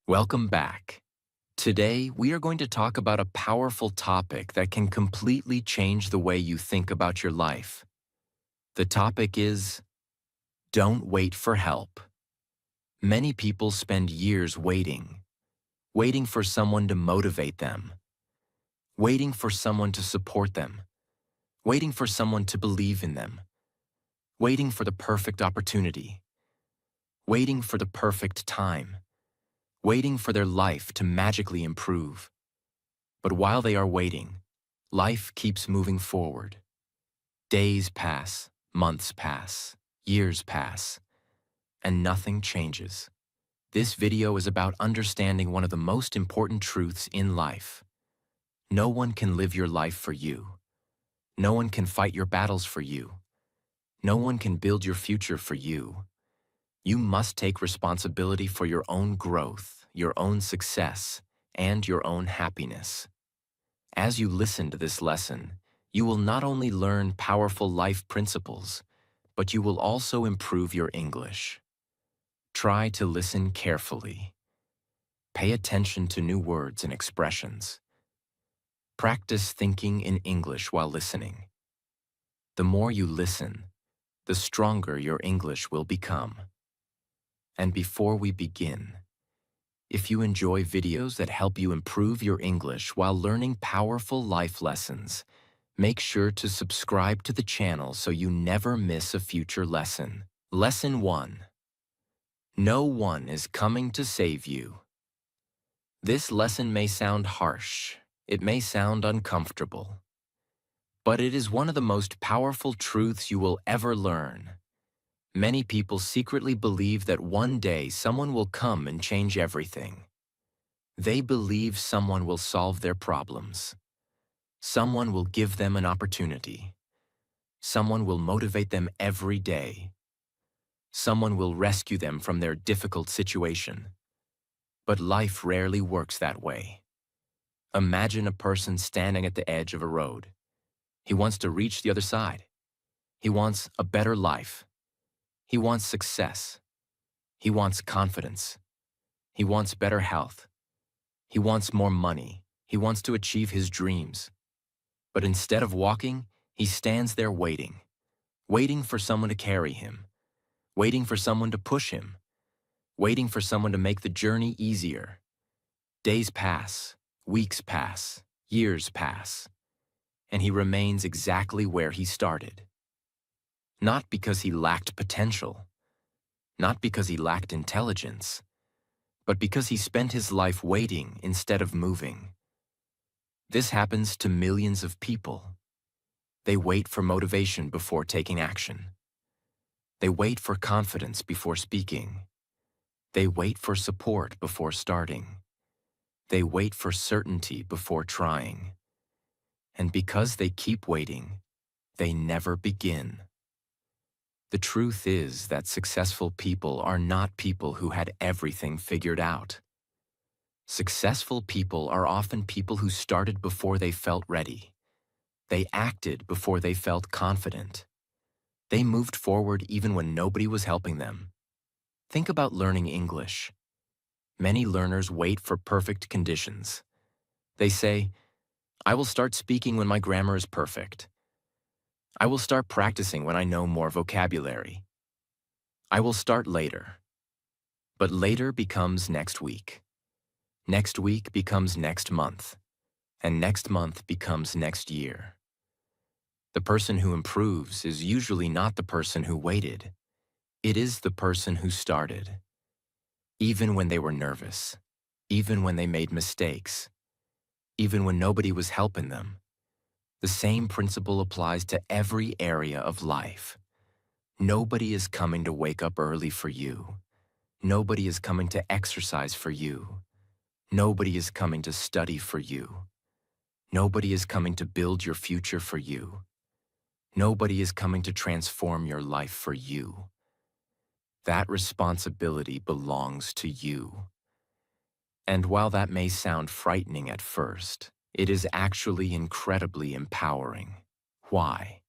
Welcome back. Today, we are going to talk about a powerful topic that can completely change the way you think about your life. The topic is, don't wait for help. Many people spend years waiting for someone to motivate them, waiting for someone to support them, waiting for someone to believe in them, waiting for the perfect opportunity, waiting for the perfect time, waiting for their life to magically improve. But while they are waiting, life keeps moving forward. Days pass, months pass, years pass, and nothing changes. This video is about understanding one of the most important truths in life. No one can live your life for you. No one can fight your battles for you. No one can build your future for you. You must take responsibility for your own growth, your own success, and your own happiness. As you listen to this lesson, you will not only learn powerful life principles, but you will also improve your English. Try to listen carefully. Pay attention to new words and expressions. Practice thinking in English while listening. The more you listen, the stronger your English will become. And before we begin, if you enjoy videos that help you improve your English while learning powerful life lessons, make sure to subscribe to the channel so you never miss a future lesson. Lesson 1. No one is coming to save you. This lesson may sound harsh. It may sound uncomfortable. But it is one of the most powerful truths you will ever learn. Many people secretly believe that one day someone will come and change everything. They believe someone will solve their problems. Someone will give them an opportunity. Someone will motivate them every day. Someone will rescue them from their difficult situation. But life rarely works that way. Imagine a person standing at the edge of a road. He wants to reach the other side. He wants a better life. He wants success. He wants confidence. He wants better health. He wants more money. He wants to achieve his dreams. But instead of walking, he stands there waiting for someone to carry him, waiting for someone to push him, waiting for someone to make the journey easier. Days pass, weeks pass, years pass, and he remains exactly where he started. Not because he lacked potential, not because he lacked intelligence, but because he spent his life waiting instead of moving. This happens to millions of people. They wait for motivation before taking action. They wait for confidence before speaking. They wait for support before starting. They wait for certainty before trying. And because they keep waiting, they never begin. The truth is that successful people are not people who had everything figured out. Successful people are often people who started before they felt ready. They acted before they felt confident. They moved forward even when nobody was helping them. Think about learning English. Many learners wait for perfect conditions. They say, I will start speaking when my grammar is perfect. I will start practicing when I know more vocabulary. I will start later. But later becomes next week. Next week becomes next month. And next month becomes next year. The person who improves is usually not the person who waited. It is the person who started. Even when they were nervous, even when they made mistakes, even when nobody was helping them. The same principle applies to every area of life. Nobody is coming to wake up early for you. Nobody is coming to exercise for you. Nobody is coming to study for you. Nobody is coming to build your future for you. Nobody is coming to transform your life for you. That responsibility belongs to you. And while that may sound frightening at first, it is actually incredibly empowering. Why?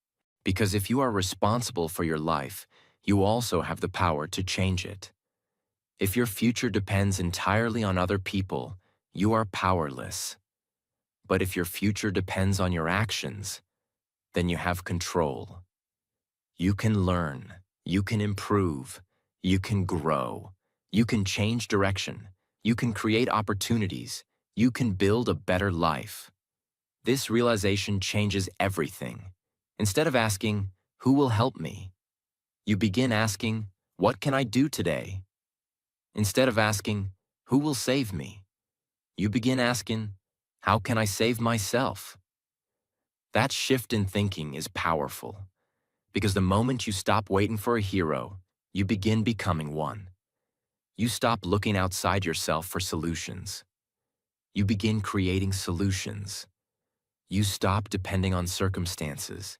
Because if you are responsible for your life, you also have the power to change it. If your future depends entirely on other people, you are powerless. But if your future depends on your actions, then you have control. You can learn, you can improve, you can grow, you can change direction, you can create opportunities, you can build a better life. This realization changes everything. Instead of asking, "Who will help me?" you begin asking, "What can I do today?" Instead of asking, "Who will save me?" you begin asking, "How can I save myself?" That shift in thinking is powerful, because the moment you stop waiting for a hero, you begin becoming one. You stop looking outside yourself for solutions. You begin creating solutions. You stop depending on circumstances.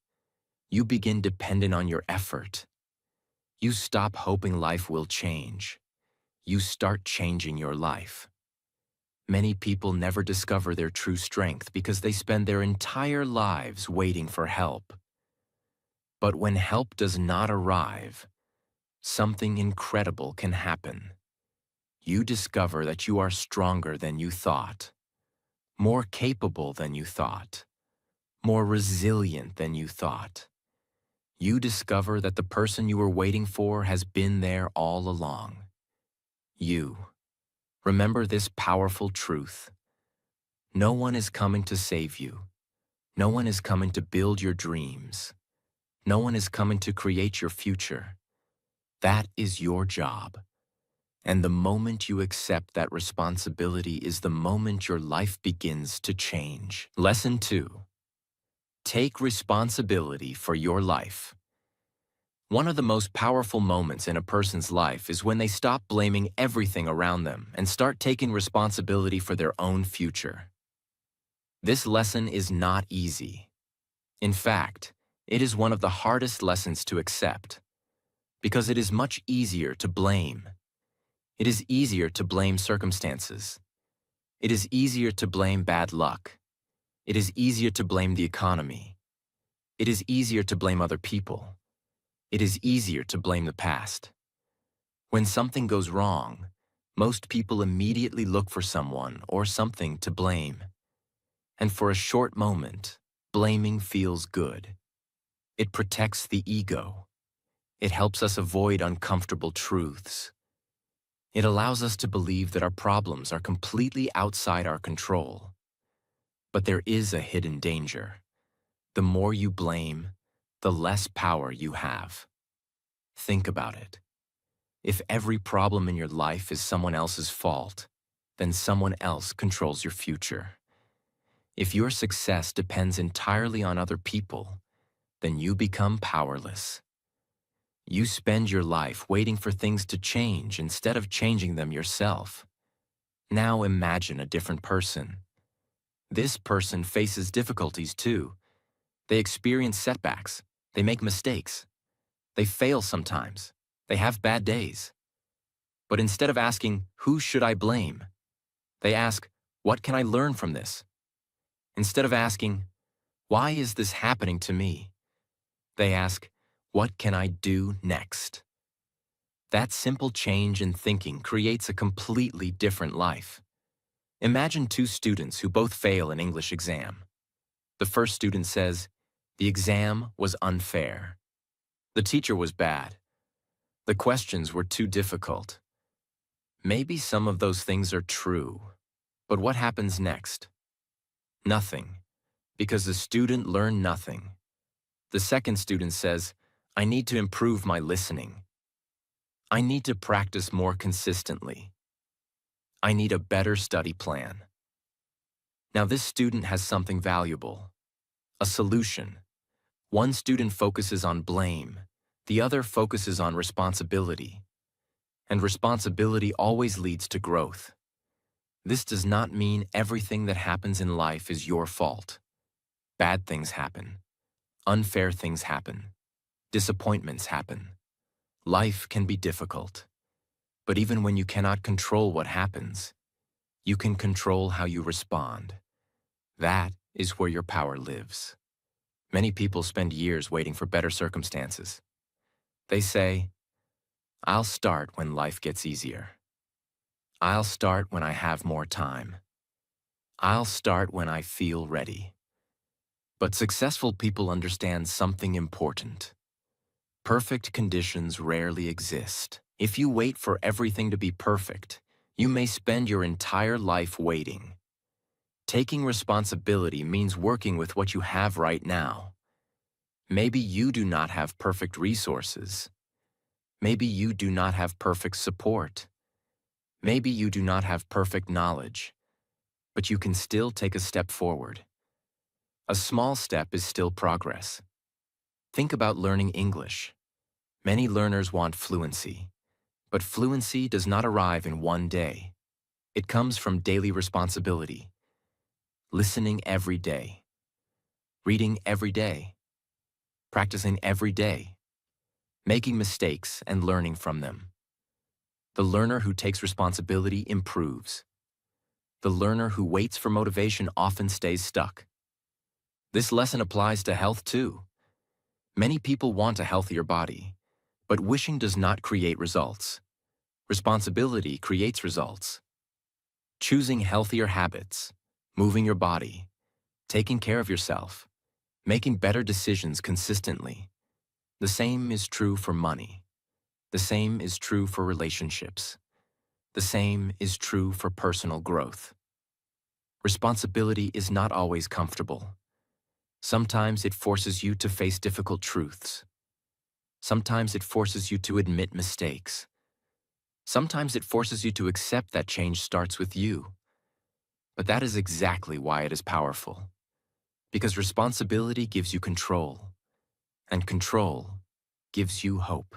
You begin dependent on your effort. You stop hoping life will change. You start changing your life. Many people never discover their true strength because they spend their entire lives waiting for help. But when help does not arrive, something incredible can happen. You discover that you are stronger than you thought, more capable than you thought, more resilient than you thought. You discover that the person you were waiting for has been there all along. You. Remember this powerful truth. No one is coming to save you. No one is coming to build your dreams. No one is coming to create your future. That is your job. And the moment you accept that responsibility is the moment your life begins to change. Lesson 2. Take responsibility for your life. One of the most powerful moments in a person's life is when they stop blaming everything around them and start taking responsibility for their own future. This lesson is not easy. In fact, it is one of the hardest lessons to accept, because it is much easier to blame. It is easier to blame circumstances. It is easier to blame bad luck. It is easier to blame the economy. It is easier to blame other people. It is easier to blame the past. When something goes wrong, most people immediately look for someone or something to blame. And for a short moment, blaming feels good. It protects the ego. It helps us avoid uncomfortable truths. It allows us to believe that our problems are completely outside our control. But there is a hidden danger. The more you blame, the less power you have. Think about it. If every problem in your life is someone else's fault, then someone else controls your future. If your success depends entirely on other people, then you become powerless. You spend your life waiting for things to change instead of changing them yourself. Now imagine a different person. This person faces difficulties too. They experience setbacks. They make mistakes. They fail sometimes. They have bad days. But instead of asking, "Who should I blame?" they ask, "What can I learn from this?" Instead of asking, "Why is this happening to me?" they ask, "What can I do next?" That simple change in thinking creates a completely different life. Imagine two students who both fail an English exam. The first student says, "The exam was unfair. The teacher was bad. The questions were too difficult." Maybe some of those things are true, but what happens next? Nothing, because the student learned nothing. The second student says, "I need to improve my listening. I need to practice more consistently. I need a better study plan." Now this student has something valuable, a solution. One student focuses on blame, the other focuses on responsibility. And responsibility always leads to growth. This does not mean everything that happens in life is your fault. Bad things happen. Unfair things happen. Disappointments happen. Life can be difficult. But even when you cannot control what happens, you can control how you respond. That is where your power lives. Many people spend years waiting for better circumstances. They say, "I'll start when life gets easier." I'll start when I have more time. I'll start when I feel ready. But successful people understand something important. Perfect conditions rarely exist. If you wait for everything to be perfect, you may spend your entire life waiting. Taking responsibility means working with what you have right now. Maybe you do not have perfect resources. Maybe you do not have perfect support. Maybe you do not have perfect knowledge, but you can still take a step forward. A small step is still progress. Think about learning English. Many learners want fluency, but fluency does not arrive in one day. It comes from daily responsibility, listening every day, reading every day, practicing every day, making mistakes and learning from them. The learner who takes responsibility improves. The learner who waits for motivation often stays stuck. This lesson applies to health too. Many people want a healthier body, but wishing does not create results. Responsibility creates results. Choosing healthier habits, moving your body, taking care of yourself, making better decisions consistently. The same is true for money. The same is true for relationships. The same is true for personal growth. Responsibility is not always comfortable. Sometimes it forces you to face difficult truths. Sometimes it forces you to admit mistakes. Sometimes it forces you to accept that change starts with you. But that is exactly why it is powerful. Because responsibility gives you control, and control gives you hope.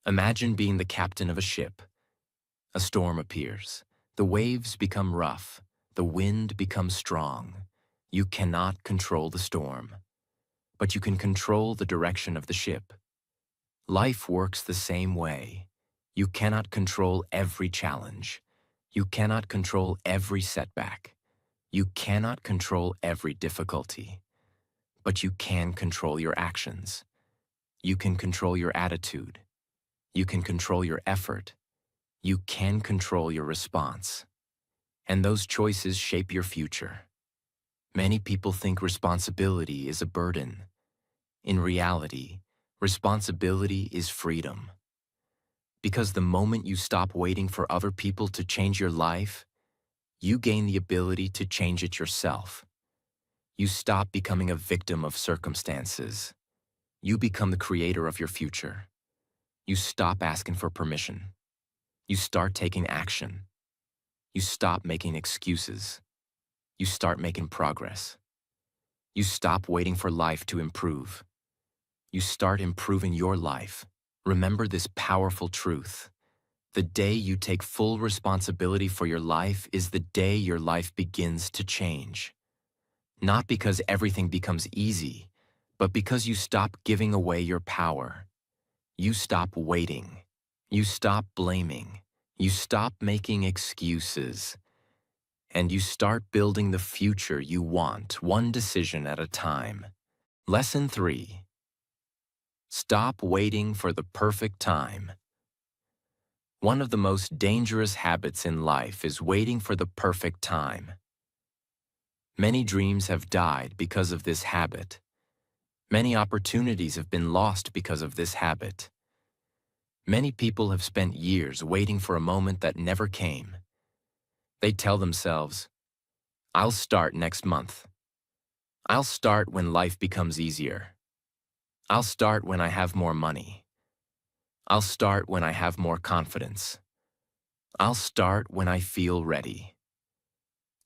Imagine being the captain of a ship. A storm appears. The waves become rough. The wind becomes strong. You cannot control the storm, but you can control the direction of the ship. Life works the same way. You cannot control every challenge. You cannot control every setback. You cannot control every difficulty. But you can control your actions. You can control your attitude. You can control your effort. You can control your response. And those choices shape your future. Many people think responsibility is a burden. In reality, responsibility is freedom. Because the moment you stop waiting for other people to change your life, you gain the ability to change it yourself. You stop becoming a victim of circumstances. You become the creator of your future. You stop asking for permission. You start taking action. You stop making excuses. You start making progress. You stop waiting for life to improve. You start improving your life. Remember this powerful truth. The day you take full responsibility for your life is the day your life begins to change. Not because everything becomes easy, but because you stop giving away your power. You stop waiting. You stop blaming. You stop making excuses. And you start building the future you want, one decision at a time. Lesson 3. Stop waiting for the perfect time. One of the most dangerous habits in life is waiting for the perfect time. Many dreams have died because of this habit. Many opportunities have been lost because of this habit. Many people have spent years waiting for a moment that never came. They tell themselves, "I'll start next month. I'll start when life becomes easier. I'll start when I have more money. I'll start when I have more confidence. I'll start when I feel ready."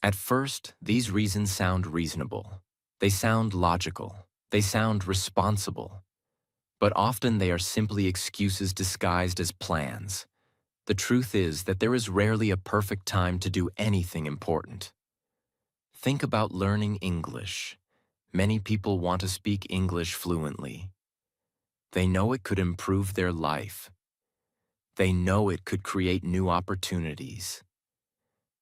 At first, these reasons sound reasonable. They sound logical. They sound responsible. But often they are simply excuses disguised as plans. The truth is that there is rarely a perfect time to do anything important. Think about learning English. Many people want to speak English fluently. They know it could improve their life. They know it could create new opportunities.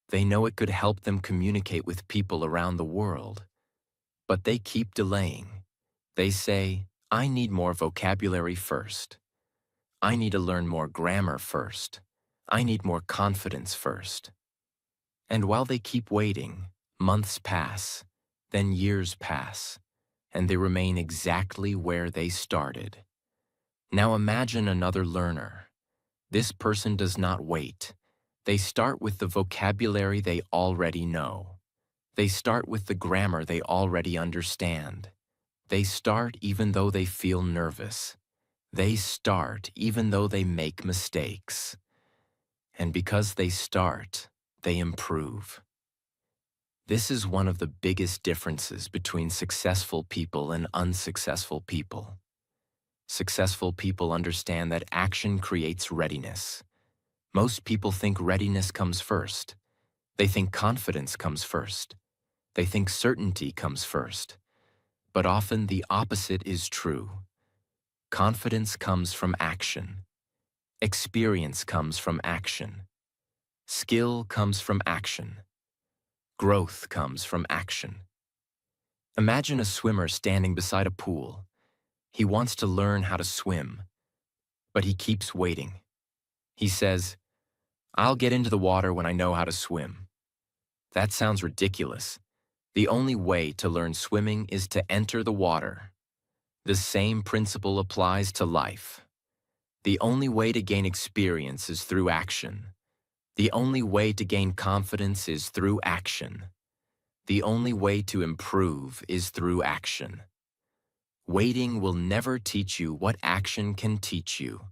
They know it could help them communicate with people around the world. But they keep delaying. They say, "I need more vocabulary first. I need to learn more grammar first. I need more confidence first. And while they keep waiting, months pass, then years pass, and they remain exactly where they started. Now imagine another learner. This person does not wait. They start with the vocabulary they already know. They start with the grammar they already understand. They start even though they feel nervous. They start even though they make mistakes. And because they start, they improve. This is one of the biggest differences between successful people and unsuccessful people. Successful people understand that action creates readiness. Most people think readiness comes first. They think confidence comes first. They think certainty comes first. But often the opposite is true. Confidence comes from action. Experience comes from action. Skill comes from action. Growth comes from action. Imagine a swimmer standing beside a pool. He wants to learn how to swim, but he keeps waiting. He says, "I'll get into the water when I know how to swim." That sounds ridiculous. The only way to learn swimming is to enter the water. The same principle applies to life. The only way to gain experience is through action. The only way to gain confidence is through action. The only way to improve is through action. Waiting will never teach you what action can teach you.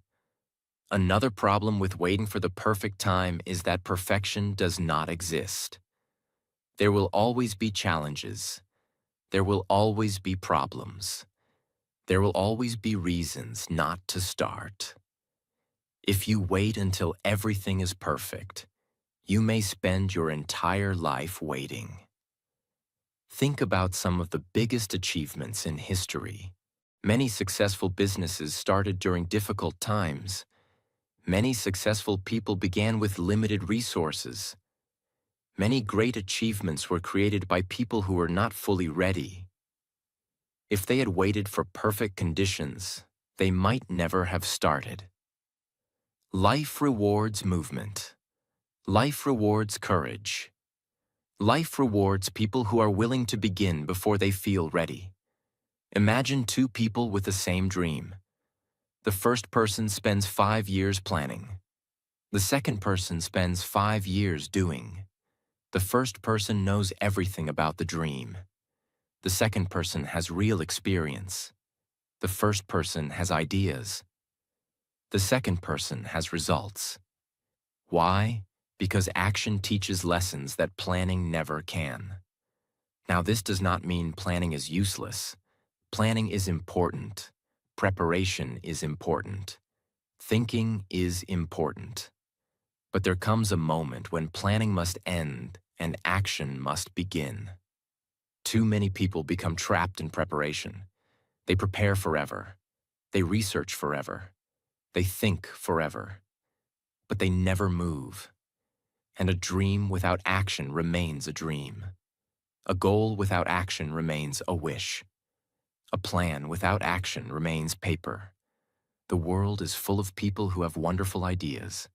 Another problem with waiting for the perfect time is that perfection does not exist. There will always be challenges. There will always be problems. There will always be reasons not to start. If you wait until everything is perfect, you may spend your entire life waiting. Think about some of the biggest achievements in history. Many successful businesses started during difficult times. Many successful people began with limited resources. Many great achievements were created by people who were not fully ready. If they had waited for perfect conditions, they might never have started. Life rewards movement. Life rewards courage. Life rewards people who are willing to begin before they feel ready. Imagine two people with the same dream. The first person spends 5 years planning. The second person spends 5 years doing. The first person knows everything about the dream. The second person has real experience. The first person has ideas. The second person has results. Why? Because action teaches lessons that planning never can. Now, this does not mean planning is useless. Planning is important. Preparation is important. Thinking is important. But there comes a moment when planning must end and action must begin. Too many people become trapped in preparation. They prepare forever. They research forever. They think forever. But they never move. And a dream without action remains a dream. A goal without action remains a wish. A plan without action remains paper. The world is full of people who have wonderful ideas.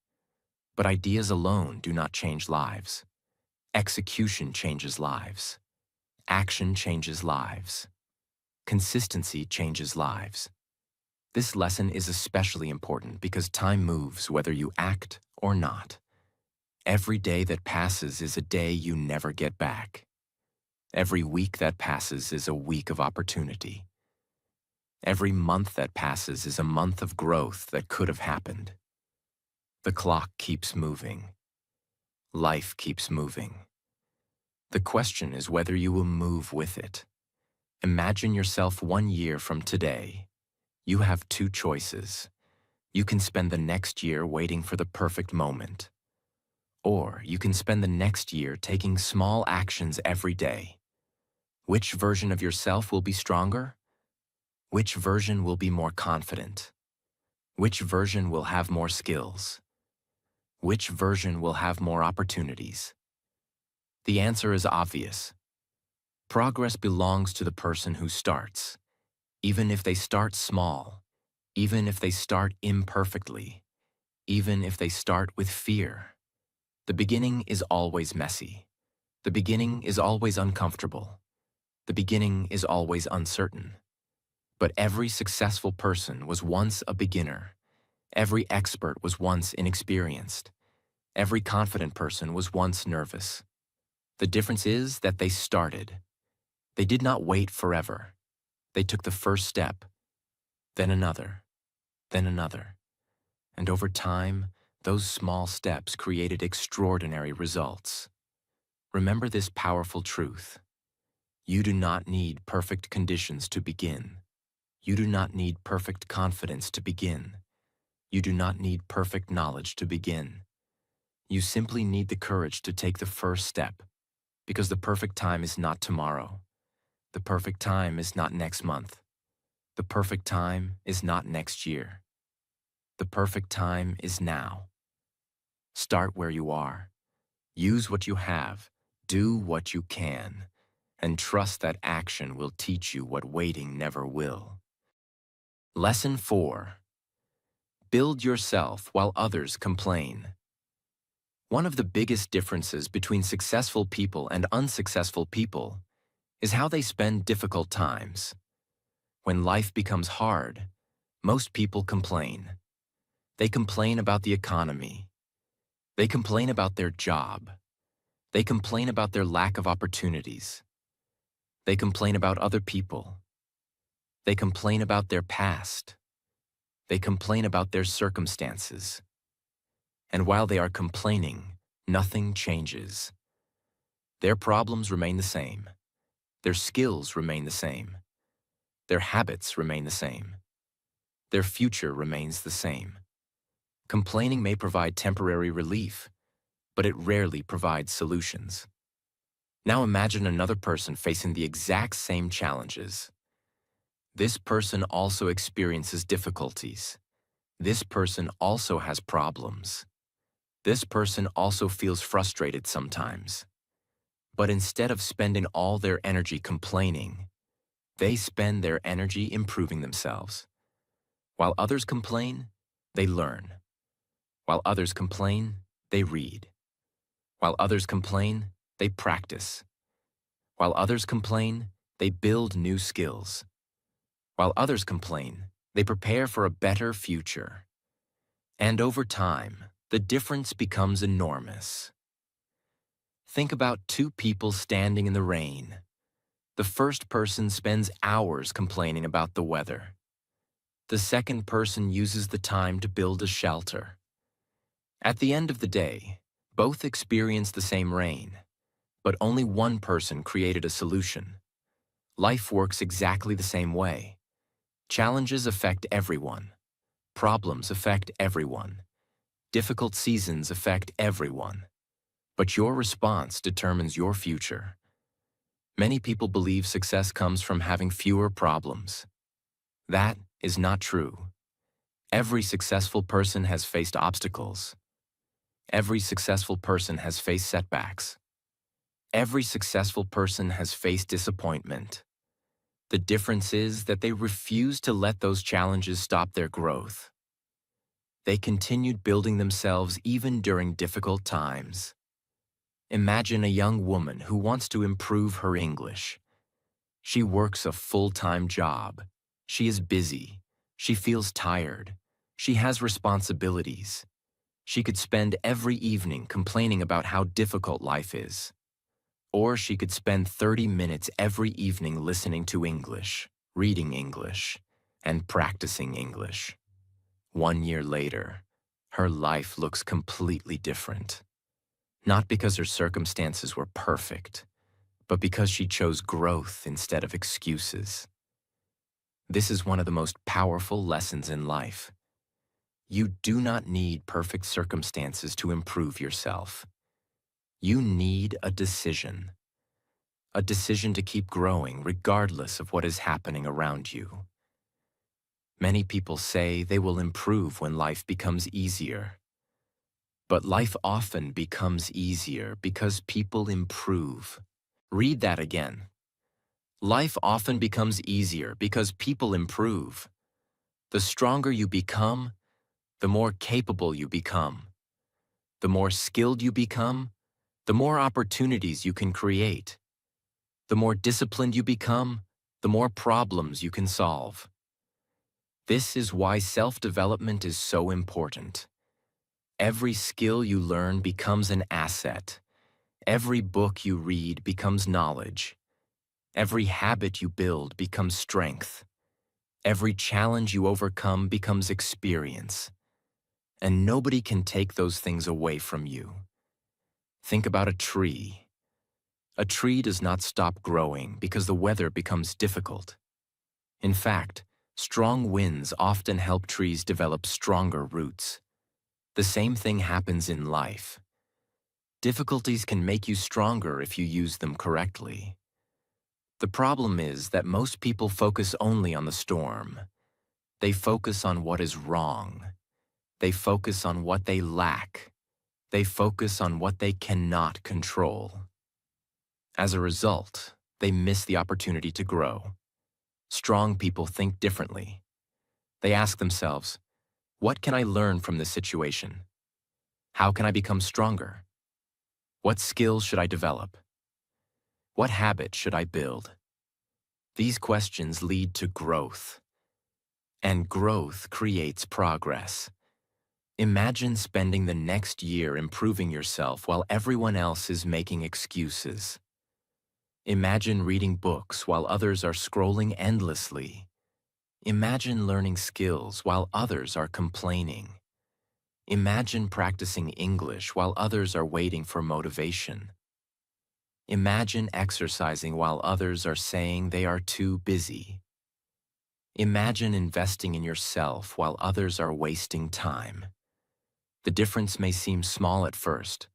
But ideas alone do not change lives. Execution changes lives. Action changes lives. Consistency changes lives. This lesson is especially important because time moves whether you act or not. Every day that passes is a day you never get back. Every week that passes is a week of opportunity. Every month that passes is a month of growth that could have happened. The clock keeps moving. Life keeps moving. The question is whether you will move with it. Imagine yourself 1 year from today. You have two choices. You can spend the next year waiting for the perfect moment. Or you can spend the next year taking small actions every day. Which version of yourself will be stronger? Which version will be more confident? Which version will have more skills? Which version will have more opportunities? The answer is obvious. Progress belongs to the person who starts, even if they start small, even if they start imperfectly, even if they start with fear. The beginning is always messy. The beginning is always uncomfortable. The beginning is always uncertain. But every successful person was once a beginner. Every expert was once inexperienced. Every confident person was once nervous. The difference is that they started. They did not wait forever. They took the first step, then another, then another. And over time, those small steps created extraordinary results. Remember this powerful truth. You do not need perfect conditions to begin. You do not need perfect confidence to begin. You do not need perfect knowledge to begin. You simply need the courage to take the first step, because the perfect time is not tomorrow. The perfect time is not next month. The perfect time is not next year. The perfect time is now. Start where you are. Use what you have. Do what you can. And trust that action will teach you what waiting never will. Lesson 4. Build yourself while others complain. One of the biggest differences between successful people and unsuccessful people is how they spend difficult times. When life becomes hard, most people complain. They complain about the economy. They complain about their job. They complain about their lack of opportunities. They complain about other people. They complain about their past. They complain about their circumstances. And while they are complaining, nothing changes. Their problems remain the same. Their skills remain the same. Their habits remain the same. Their future remains the same. Complaining may provide temporary relief, but it rarely provides solutions. Now imagine another person facing the exact same challenges. This person also experiences difficulties. This person also has problems. This person also feels frustrated sometimes. But instead of spending all their energy complaining, they spend their energy improving themselves. While others complain, they learn. While others complain, they read. While others complain, they practice. While others complain, they build new skills. While others complain, they prepare for a better future. And over time, the difference becomes enormous. Think about two people standing in the rain. The first person spends hours complaining about the weather. The second person uses the time to build a shelter. At the end of the day, both experience the same rain, but only one person created a solution. Life works exactly the same way. Challenges affect everyone. Problems affect everyone. Difficult seasons affect everyone. But your response determines your future. Many people believe success comes from having fewer problems. That is not true. Every successful person has faced obstacles. Every successful person has faced setbacks. Every successful person has faced disappointment. The difference is that they refuse to let those challenges stop their growth. They continued building themselves even during difficult times. Imagine a young woman who wants to improve her English. She works a full-time job. She is busy. She feels tired. She has responsibilities. She could spend every evening complaining about how difficult life is. Or she could spend 30 minutes every evening listening to English, reading English, and practicing English. 1 year later, her life looks completely different. Not because her circumstances were perfect, but because she chose growth instead of excuses. This is one of the most powerful lessons in life. You do not need perfect circumstances to improve yourself. You need a decision to keep growing regardless of what is happening around you. Many people say they will improve when life becomes easier. But life often becomes easier because people improve. Read that again. Life often becomes easier because people improve. The stronger you become, the more capable you become. The more skilled you become, the more opportunities you can create. The more disciplined you become, the more problems you can solve. This is why self-development is so important. Every skill you learn becomes an asset. Every book you read becomes knowledge. Every habit you build becomes strength. Every challenge you overcome becomes experience. And nobody can take those things away from you. Think about a tree. A tree does not stop growing because the weather becomes difficult. In fact, strong winds often help trees develop stronger roots. The same thing happens in life. Difficulties can make you stronger if you use them correctly. The problem is that most people focus only on the storm. They focus on what is wrong. They focus on what they lack. They focus on what they cannot control. As a result, they miss the opportunity to grow. Strong people think differently. They ask themselves, what can I learn from this situation? How can I become stronger? What skills should I develop? What habit should I build? These questions lead to growth. And growth creates progress. Imagine spending the next year improving yourself while everyone else is making excuses. Imagine reading books while others are scrolling endlessly. Imagine learning skills while others are complaining. Imagine practicing English while others are waiting for motivation. Imagine exercising while others are saying they are too busy. Imagine investing in yourself while others are wasting time. The difference may seem small at first,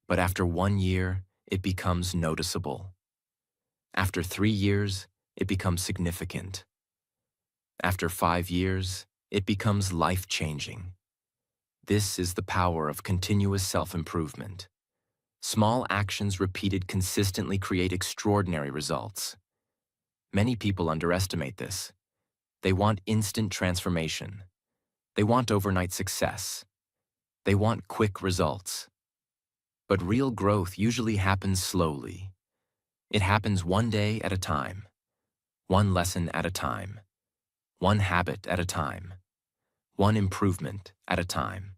but after 1 year, it becomes noticeable. After 3 years, it becomes significant. After 5 years, it becomes life-changing. This is the power of continuous self-improvement. Small actions repeated consistently create extraordinary results. Many people underestimate this. They want instant transformation. They want overnight success. They want quick results. But real growth usually happens slowly. It happens one day at a time, one lesson at a time, one habit at a time, one improvement at a time.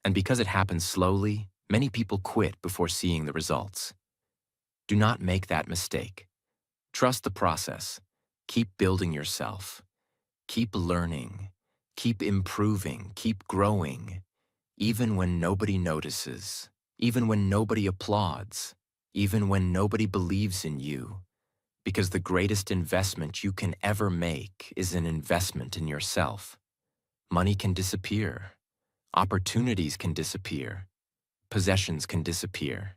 And because it happens slowly, many people quit before seeing the results. Do not make that mistake. Trust the process. Keep building yourself. Keep learning. Keep improving. Keep growing. Even when nobody notices. Even when nobody applauds. Even when nobody believes in you. Because the greatest investment you can ever make is an investment in yourself. Money can disappear. Opportunities can disappear. Possessions can disappear.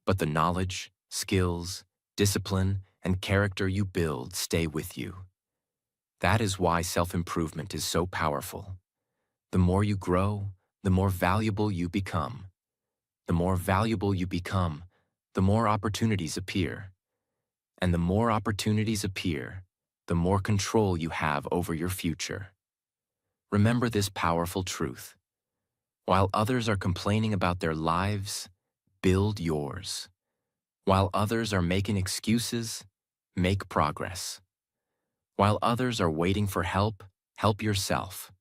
But the knowledge, skills, discipline, and character you build stay with you. That is why self-improvement is so powerful. The more you grow, the more valuable you become. The more valuable you become, the more opportunities appear. And the more opportunities appear, the more control you have over your future. Remember this powerful truth. While others are complaining about their lives, build yours. While others are making excuses, make progress. While others are waiting for help, help yourself.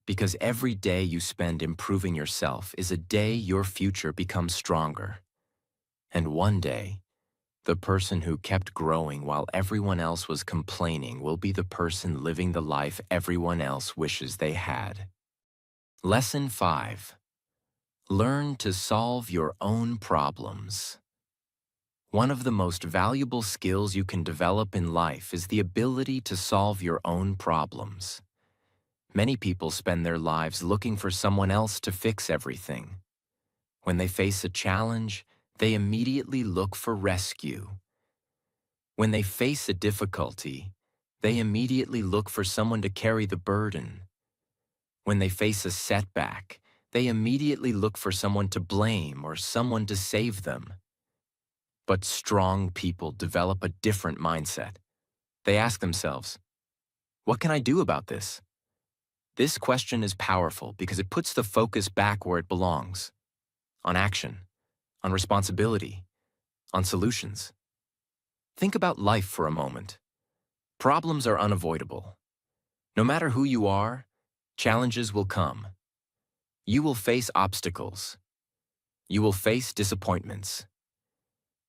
Because every day you spend improving yourself is a day your future becomes stronger. And one day, the person who kept growing while everyone else was complaining will be the person living the life everyone else wishes they had. Lesson 5. Learn to solve your own problems. One of the most valuable skills you can develop in life is the ability to solve your own problems. Many people spend their lives looking for someone else to fix everything. When they face a challenge, they immediately look for rescue. When they face a difficulty, they immediately look for someone to carry the burden. When they face a setback, they immediately look for someone to blame or someone to save them. But strong people develop a different mindset. They ask themselves, what can I do about this? This question is powerful because it puts the focus back where it belongs, on action, on responsibility, on solutions. Think about life for a moment. Problems are unavoidable. No matter who you are, challenges will come. You will face obstacles. You will face disappointments.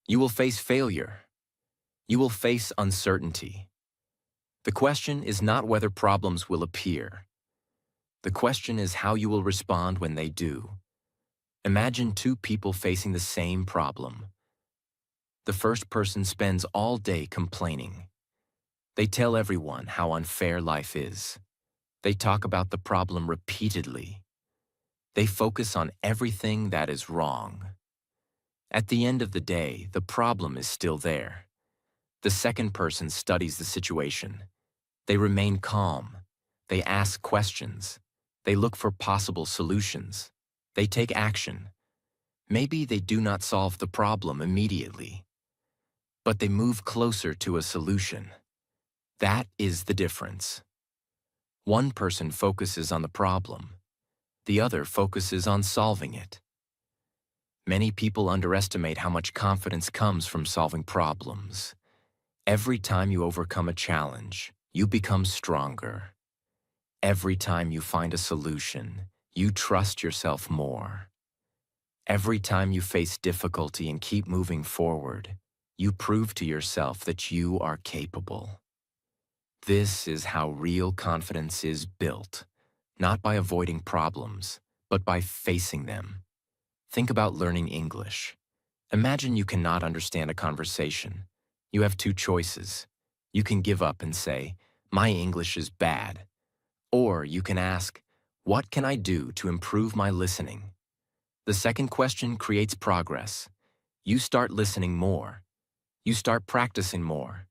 You will face failure. You will face uncertainty. The question is not whether problems will appear. The question is how you will respond when they do. Imagine two people facing the same problem. The first person spends all day complaining. They tell everyone how unfair life is. They talk about the problem repeatedly. They focus on everything that is wrong. At the end of the day, the problem is still there. The second person studies the situation. They remain calm. They ask questions. They look for possible solutions. They take action. Maybe they do not solve the problem immediately, but they move closer to a solution. That is the difference. One person focuses on the problem. The other focuses on solving it. Many people underestimate how much confidence comes from solving problems. Every time you overcome a challenge, you become stronger. Every time you find a solution, you trust yourself more. Every time you face difficulty and keep moving forward, you prove to yourself that you are capable. This is how real confidence is built, not by avoiding problems, but by facing them. Think about learning English. Imagine you cannot understand a conversation. You have two choices. You can give up and say, "My English is bad." Or you can ask, "What can I do to improve my listening?" The second question creates progress. You start listening more. You start practicing more.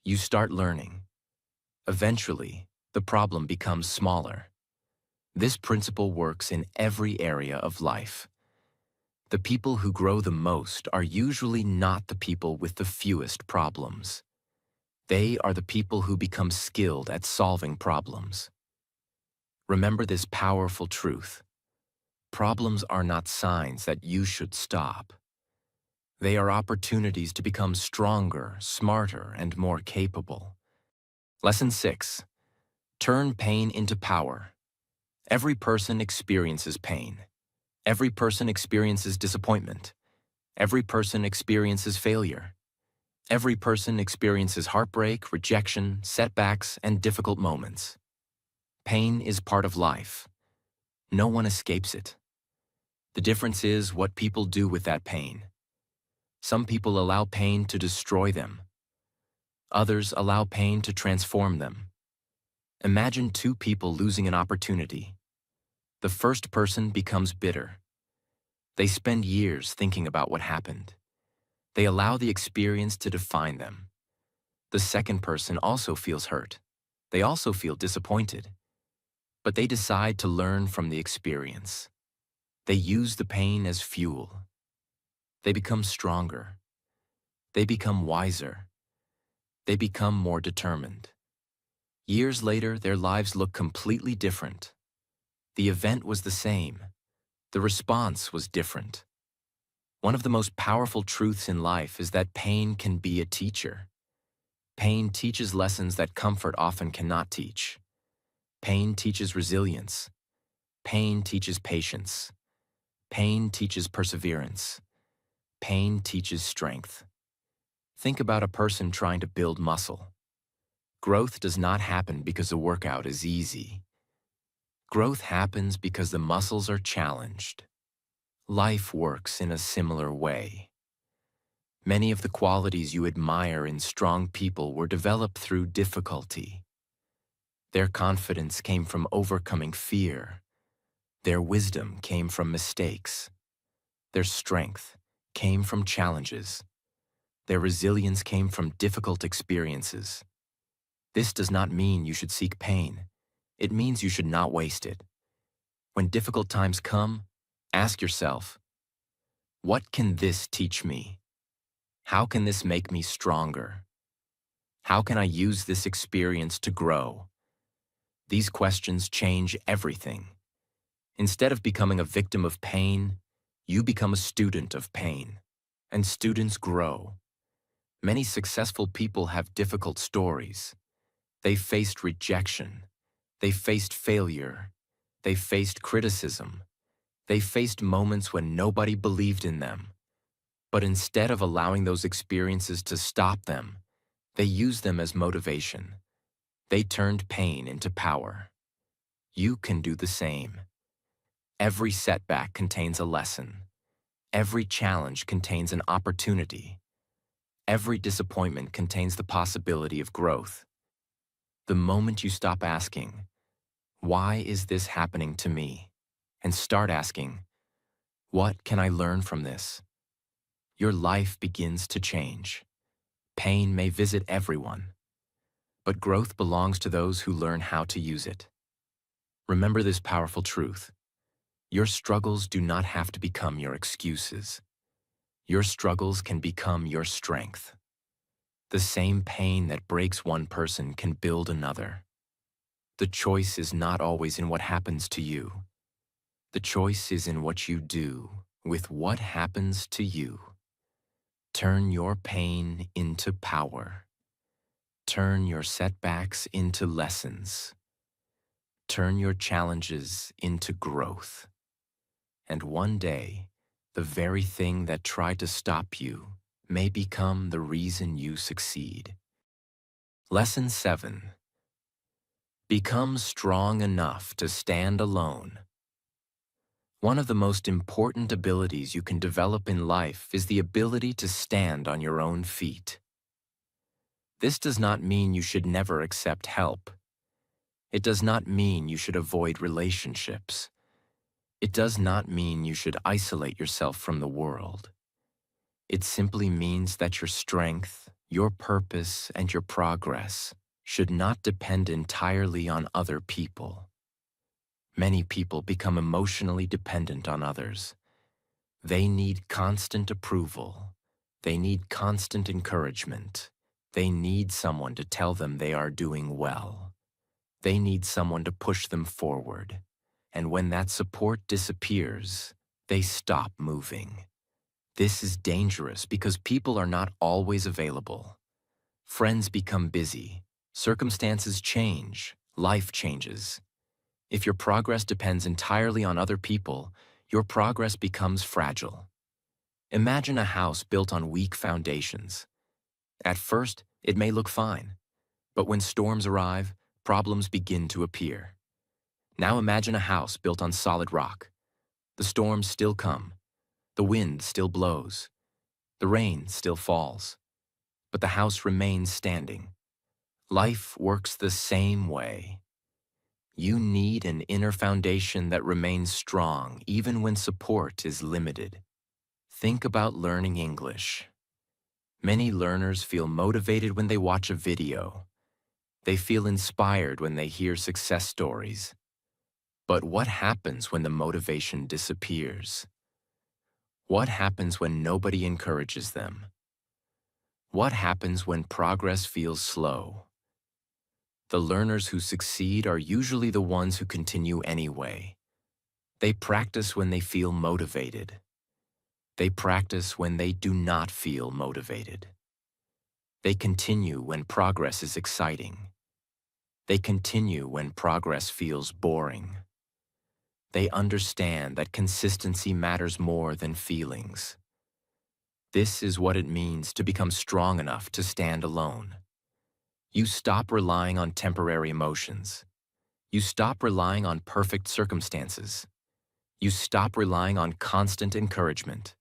You start learning. Eventually, the problem becomes smaller. This principle works in every area of life. The people who grow the most are usually not the people with the fewest problems. They are the people who become skilled at solving problems. Remember this powerful truth. Problems are not signs that you should stop. They are opportunities to become stronger, smarter, and more capable. Lesson 6. Turn pain into power. Every person experiences pain. Every person experiences disappointment. Every person experiences failure. Every person experiences heartbreak, rejection, setbacks, and difficult moments. Pain is part of life. No one escapes it. The difference is what people do with that pain. Some people allow pain to destroy them. Others allow pain to transform them. Imagine two people losing an opportunity. The first person becomes bitter. They spend years thinking about what happened. They allow the experience to define them. The second person also feels hurt. They also feel disappointed. But they decide to learn from the experience. They use the pain as fuel. They become stronger. They become wiser. They become more determined. Years later, their lives look completely different. The event was the same. The response was different. One of the most powerful truths in life is that pain can be a teacher. Pain teaches lessons that comfort often cannot teach. Pain teaches resilience. Pain teaches patience. Pain teaches perseverance. Pain teaches strength. Think about a person trying to build muscle. Growth does not happen because a workout is easy. Growth happens because the muscles are challenged. Life works in a similar way. Many of the qualities you admire in strong people were developed through difficulty. Their confidence came from overcoming fear. Their wisdom came from mistakes. Their strength came from challenges. Their resilience came from difficult experiences. This does not mean you should seek pain. It means you should not waste it. When difficult times come, ask yourself, what can this teach me? How can this make me stronger? How can I use this experience to grow? These questions change everything. Instead of becoming a victim of pain, you become a student of pain. And students grow. Many successful people have difficult stories. They faced rejection. They faced failure. They faced criticism. They faced moments when nobody believed in them. But instead of allowing those experiences to stop them, they used them as motivation. They turned pain into power. You can do the same. Every setback contains a lesson. Every challenge contains an opportunity. Every disappointment contains the possibility of growth. The moment you stop asking, "Why is this happening to me?" and start asking, "What can I learn from this?" your life begins to change. Pain may visit everyone, but growth belongs to those who learn how to use it. Remember this powerful truth. Your struggles do not have to become your excuses. Your struggles can become your strength. The same pain that breaks one person can build another. The choice is not always in what happens to you. The choice is in what you do with what happens to you. Turn your pain into power. Turn your setbacks into lessons. Turn your challenges into growth. And one day, the very thing that tried to stop you may become the reason you succeed. Lesson 7. Become strong enough to stand alone. One of the most important abilities you can develop in life is the ability to stand on your own feet. This does not mean you should never accept help. It does not mean you should avoid relationships. It does not mean you should isolate yourself from the world. It simply means that your strength, your purpose, and your progress should not depend entirely on other people. Many people become emotionally dependent on others. They need constant approval. They need constant encouragement. They need someone to tell them they are doing well. They need someone to push them forward. And when that support disappears, they stop moving. This is dangerous because people are not always available. Friends become busy. Circumstances change. Life changes. If your progress depends entirely on other people, your progress becomes fragile. Imagine a house built on weak foundations. At first, it may look fine, but when storms arrive, problems begin to appear. Now imagine a house built on solid rock. The storms still come. The wind still blows. The rain still falls. But the house remains standing. Life works the same way. You need an inner foundation that remains strong even when support is limited. Think about learning English. Many learners feel motivated when they watch a video. They feel inspired when they hear success stories. But what happens when the motivation disappears? What happens when nobody encourages them? What happens when progress feels slow? The learners who succeed are usually the ones who continue anyway. They practice when they feel motivated. They practice when they do not feel motivated. They continue when progress is exciting. They continue when progress feels boring. They understand that consistency matters more than feelings. This is what it means to become strong enough to stand alone. You stop relying on temporary emotions. You stop relying on perfect circumstances. You stop relying on constant encouragement.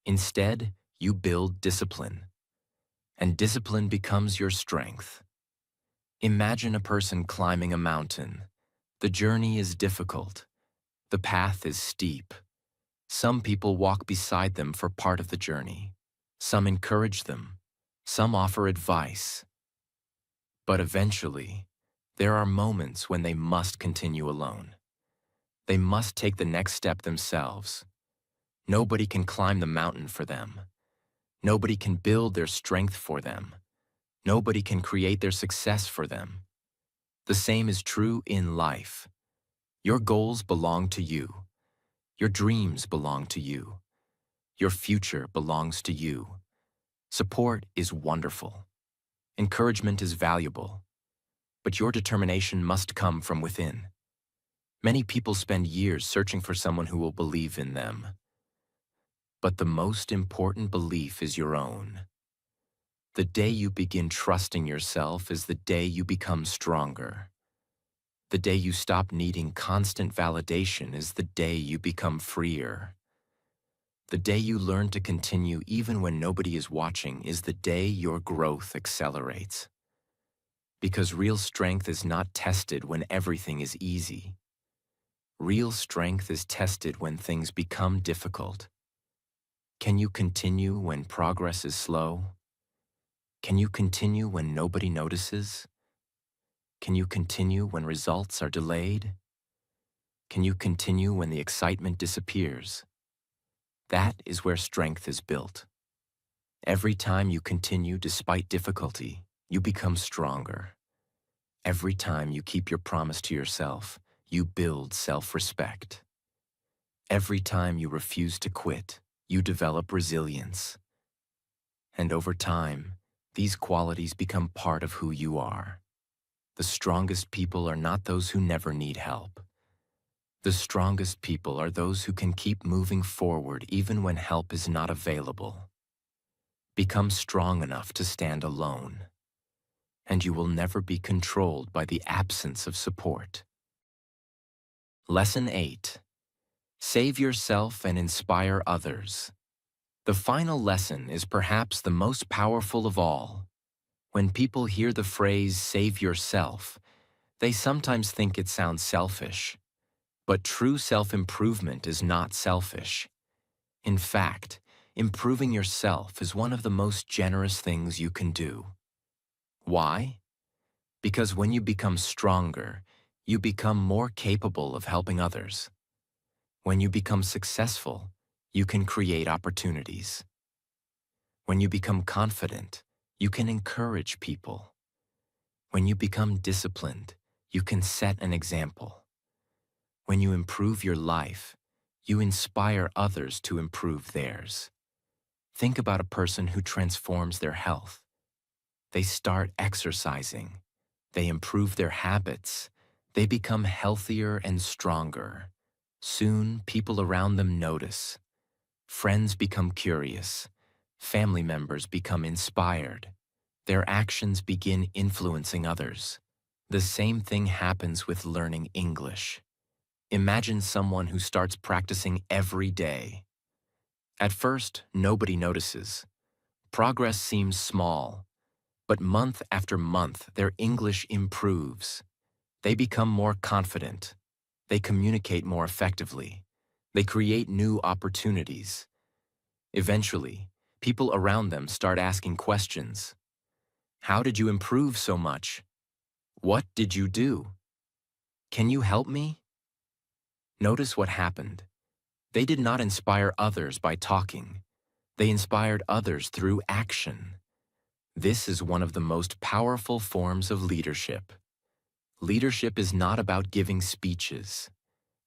Instead, you build discipline. And discipline becomes your strength. Imagine a person climbing a mountain. The journey is difficult. The path is steep. Some people walk beside them for part of the journey. Some encourage them. Some offer advice. But eventually, there are moments when they must continue alone. They must take the next step themselves. Nobody can climb the mountain for them. Nobody can build their strength for them. Nobody can create their success for them. The same is true in life. Your goals belong to you. Your dreams belong to you. Your future belongs to you. Support is wonderful. Encouragement is valuable. But your determination must come from within. Many people spend years searching for someone who will believe in them. But the most important belief is your own. The day you begin trusting yourself is the day you become stronger. The day you stop needing constant validation is the day you become freer. The day you learn to continue even when nobody is watching is the day your growth accelerates. Because real strength is not tested when everything is easy. Real strength is tested when things become difficult. Can you continue when progress is slow? Can you continue when nobody notices? Can you continue when results are delayed? Can you continue when the excitement disappears? That is where strength is built. Every time you continue despite difficulty, you become stronger. Every time you keep your promise to yourself, you build self-respect. Every time you refuse to quit, you develop resilience. And over time, these qualities become part of who you are. The strongest people are not those who never need help. The strongest people are those who can keep moving forward even when help is not available. Become strong enough to stand alone, and you will never be controlled by the absence of support. Lesson 8. Save yourself and inspire others. The final lesson is perhaps the most powerful of all. When people hear the phrase, save yourself, they sometimes think it sounds selfish. But true self-improvement is not selfish. In fact, improving yourself is one of the most generous things you can do. Why? Because when you become stronger, you become more capable of helping others. When you become successful, you can create opportunities. When you become confident, you can encourage people. When you become disciplined, you can set an example. When you improve your life, you inspire others to improve theirs. Think about a person who transforms their health. They start exercising. They improve their habits. They become healthier and stronger. Soon, people around them notice. Friends become curious. Family members become inspired. Their actions begin influencing others. The same thing happens with learning English. Imagine someone who starts practicing every day. At first, nobody notices. Progress seems small, but month after month, their English improves. They become more confident. They communicate more effectively. They create new opportunities. Eventually, people around them start asking questions. How did you improve so much? What did you do? Can you help me? Notice what happened. They did not inspire others by talking. They inspired others through action. This is one of the most powerful forms of leadership. Leadership is not about giving speeches.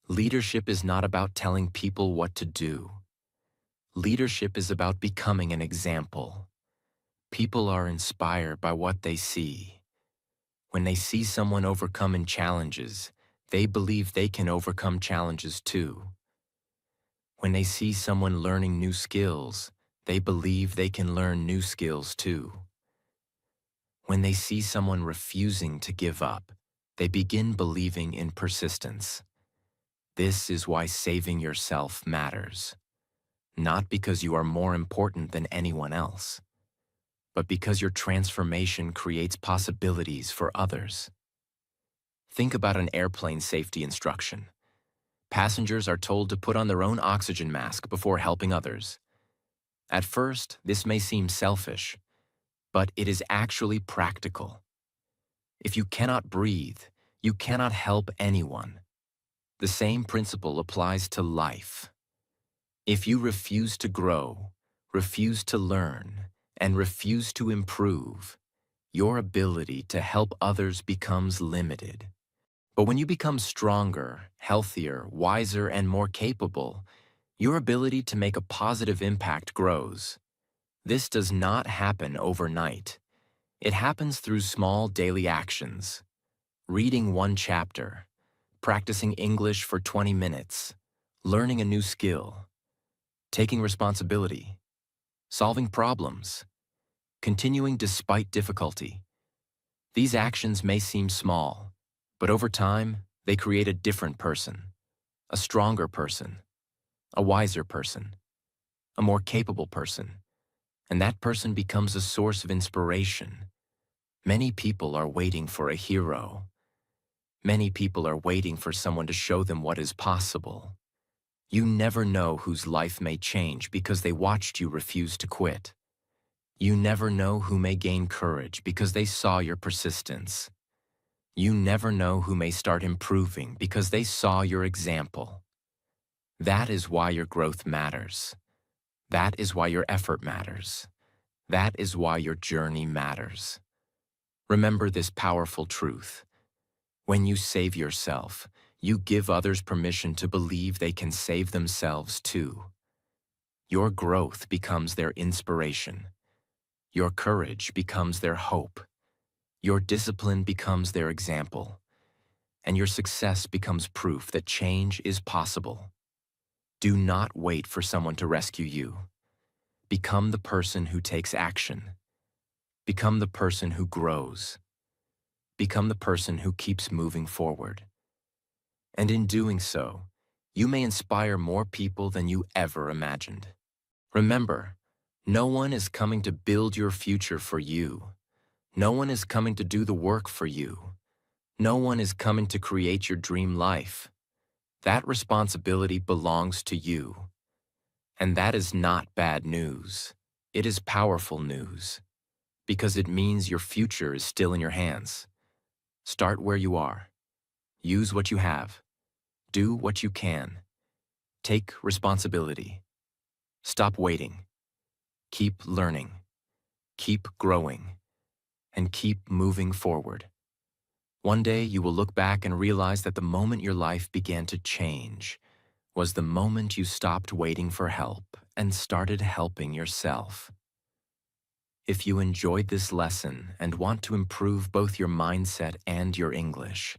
Leadership is not about telling people what to do. Leadership is about becoming an example. People are inspired by what they see. When they see someone overcoming challenges, they believe they can overcome challenges too. When they see someone learning new skills, they believe they can learn new skills too. When they see someone refusing to give up, they begin believing in persistence. This is why saving yourself matters. Not because you are more important than anyone else, but because your transformation creates possibilities for others. Think about an airplane safety instruction. Passengers are told to put on their own oxygen mask before helping others. At first, this may seem selfish, but it is actually practical. If you cannot breathe, you cannot help anyone. The same principle applies to life. If you refuse to grow, refuse to learn, and refuse to improve, your ability to help others becomes limited. But when you become stronger, healthier, wiser, and more capable, your ability to make a positive impact grows. This does not happen overnight. It happens through small daily actions. Reading one chapter, practicing English for 20 minutes, learning a new skill, taking responsibility, solving problems, continuing despite difficulty. These actions may seem small, but over time, they create a different person, a stronger person, a wiser person, a more capable person, and that person becomes a source of inspiration. Many people are waiting for a hero. Many people are waiting for someone to show them what is possible. You never know whose life may change because they watched you refuse to quit. You never know who may gain courage because they saw your persistence. You never know who may start improving because they saw your example. That is why your growth matters. That is why your effort matters. That is why your journey matters. Remember this powerful truth. When you save yourself, you give others permission to believe they can save themselves too. Your growth becomes their inspiration. Your courage becomes their hope. Your discipline becomes their example. And your success becomes proof that change is possible. Do not wait for someone to rescue you. Become the person who takes action. Become the person who grows. Become the person who keeps moving forward. And in doing so, you may inspire more people than you ever imagined. Remember, no one is coming to build your future for you. No one is coming to do the work for you. No one is coming to create your dream life. That responsibility belongs to you. And that is not bad news. It is powerful news, because it means your future is still in your hands. Start where you are. Use what you have. Do what you can. Take responsibility. Stop waiting. Keep learning. Keep growing. And keep moving forward. One day you will look back and realize that the moment your life began to change was the moment you stopped waiting for help and started helping yourself. If you enjoyed this lesson and want to improve both your mindset and your English,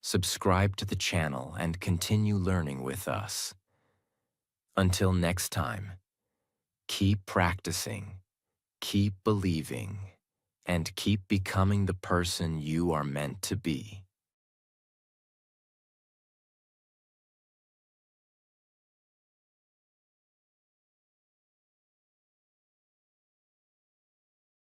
subscribe to the channel and continue learning with us. Until next time, keep practicing, keep believing, and keep becoming the person you are meant to be.